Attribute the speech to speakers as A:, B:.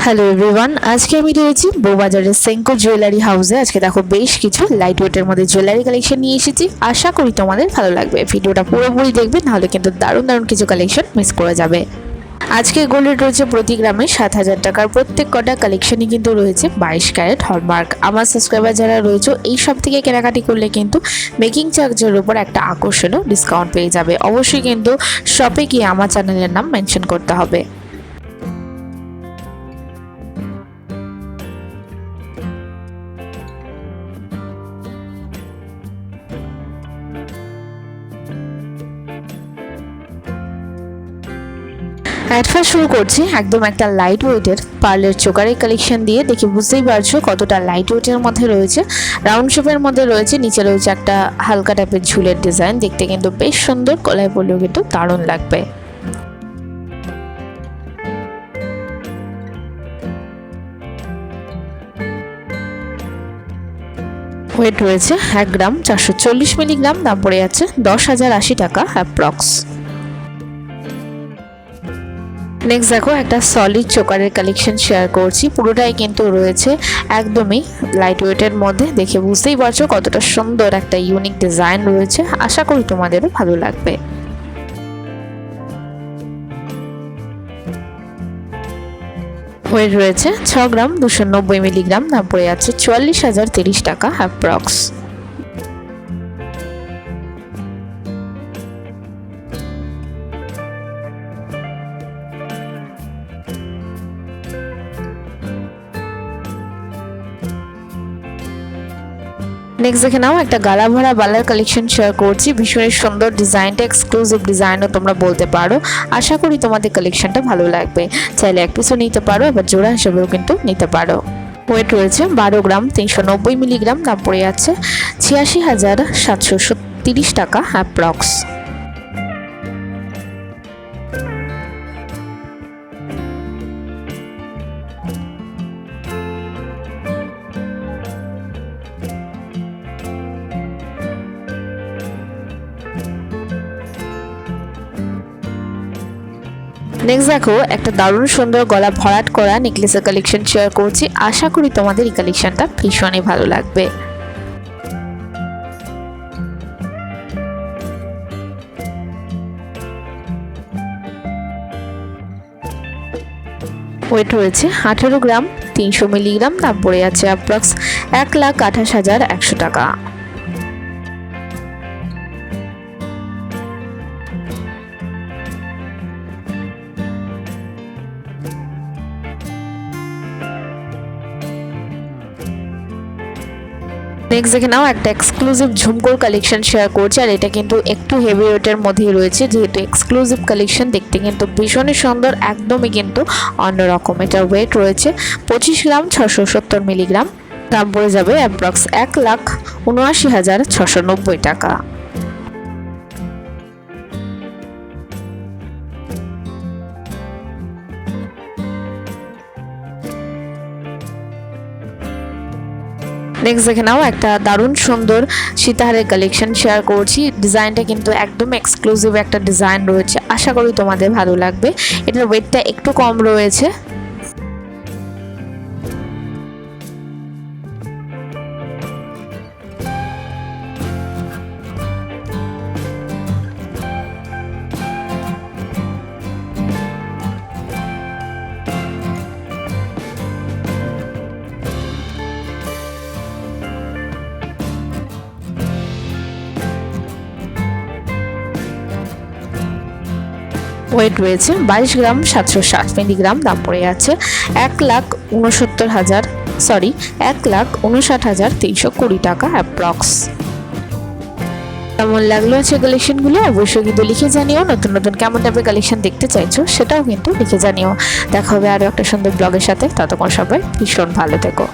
A: Hello everyone, আজকে আমি রয়েছি বউবাজারের সেঙ্কো জুয়েলারি হাউসে। আজকে দেখো বেশ কিছু লাইট ওয়েটের মধ্যে জুয়েলারি কালেকশন নিয়ে এসেছি। আশা করি তোমাদের ভালো লাগবে। ভিডিওটা পুরোপুরি দেখবে, নাহলে কিন্তু দারুণ দারুণ কিছু কালেকশন মিস করে যাবে। আজকে গোল্ডের রয়েছে প্রতি গ্রামে 7,000 টাকার প্রত্যেক কটা কালেকশনই কিন্তু রয়েছে 22 ক্যারেট হলমার্ক। আমার সাবস্ক্রাইবার যারা রয়েছে এই সব থেকে কেনাকাটি করলে কিন্তু মেকিং চার্জের উপর একটা আকর্ষণীয় ডিসকাউন্ট পেয়ে যাবে। অবশ্যই কিন্তু শপে গিয়ে আমার চ্যানেলের নাম মেনশন করতে হবে। ফার্স্ট শুরু করছি একদম একটা লাইট ওয়েটের পার্লের চোকারের কালেকশন দিয়ে। দেখে বুঝতেই পারছো কতটা লাইট ওয়েটের মধ্যে রয়েছে। রাউন্ড শেপের মধ্যে রয়েছে, নিচে রয়েছে একটা হালকা টাইপের ঝুলের ডিজাইন। দেখতে কিন্তু বেশ সুন্দর, গলায় পরলেও কিন্তু দারুণ লাগবে। ওয়েট রয়েছে 1 গ্রাম 440 মিলিগ্রাম। দাম পড়ে যাচ্ছে 10,080 টাকা অ্যাপ্রক্স। নেক্সট দেখো একটা সলিড চোকারের কালেকশন শেয়ার করছি। পুরোটাই কিন্তু রয়েছে একদমই লাইট ওয়েটের মধ্যে। দেখে বুঝতেই পারছো কতটা সুন্দর একটা ইউনিক ডিজাইন রয়েছে। আশা করি তোমাদেরও ভালো লাগবে। ওয়েট রয়েছে 6 গ্রাম 290 মিলিগ্রাম। দাম পড়ে যাচ্ছে 44,030 টাকা অ্যাপ্রক্স। নেক্সট দেখে নাও একটা গালা ভরা বালার কালেকশন শেয়ার করছি। ভীষণ সুন্দর ডিজাইনটা, এক্সক্লুসিভ ডিজাইনও তোমরা বলতে পারো। আশা করি তোমাদের কালেকশনটা ভালো লাগবে। চাইলে এক পিসও নিতে পারো, এবার জোড়া হিসেবেও কিন্তু নিতে পারো। ওয়েট রয়েছে 12 গ্রাম 390 মিলিগ্রাম। দাম পড়ে যাচ্ছে 86,730 টাকা অ্যাপ্রক্স। নেক্সট দেখো একটা দারুণ সুন্দর গলা ভরাট করা নেকলেসের কালেকশন শেয়ার করছি। আশা করি তোমাদের এই কালেকশনটা ভীষণই ভালো লাগবে। ওয়েট রয়েছে 18 গ্রাম 300 মিলিগ্রাম। দাম পড়ে যাচ্ছে অ্যাপ্রক্স 1,28,100 টাকা। নেক্সট দেখে নাও একটা এক্সক্লুসিভ ঝুমকোর কালেকশন শেয়ার করছি। আর এটা কিন্তু একটু হেভি ওয়েটের মধ্যেই রয়েছে। যেহেতু এক্সক্লুসিভ কালেকশন, দেখতে কিন্তু ভীষণই সুন্দর, একদমই কিন্তু অন্যরকম। এটার ওয়েট রয়েছে 25 গ্রাম 670 মিলিগ্রাম। দাম পড়ে যাবে অ্যাপ্রক্স 1,79,690 টাকা। নেক্সট দেখে নাও একটা দারুণ সুন্দর সীতাহারের কালেকশন শেয়ার করছি। ডিজাইনটা কিন্তু একদম এক্সক্লুসিভ একটা ডিজাইন রয়েছে। আশা করি তোমাদের ভালো লাগবে। এটার ওয়েটটা একটু কম রয়েছে। ওয়েট রয়েছে 22 গ্রাম 760 মিলিগ্রাম। দাম পড়ে যাচ্ছে 1,59,320 টাকা অ্যাপ্রক্স। কেমন লাগলো আছে কালেকশনগুলো অবশ্যই কিন্তু লিখে জানিও। নতুন নতুন কেমন টাইপের কালেকশন দেখতে চাইছো সেটাও কিন্তু লিখে জানিও। দেখা হবে আরও একটা সুন্দর ব্লগের সাথে। ততক্ষণ সবাই ভীষণ ভালো থেকো।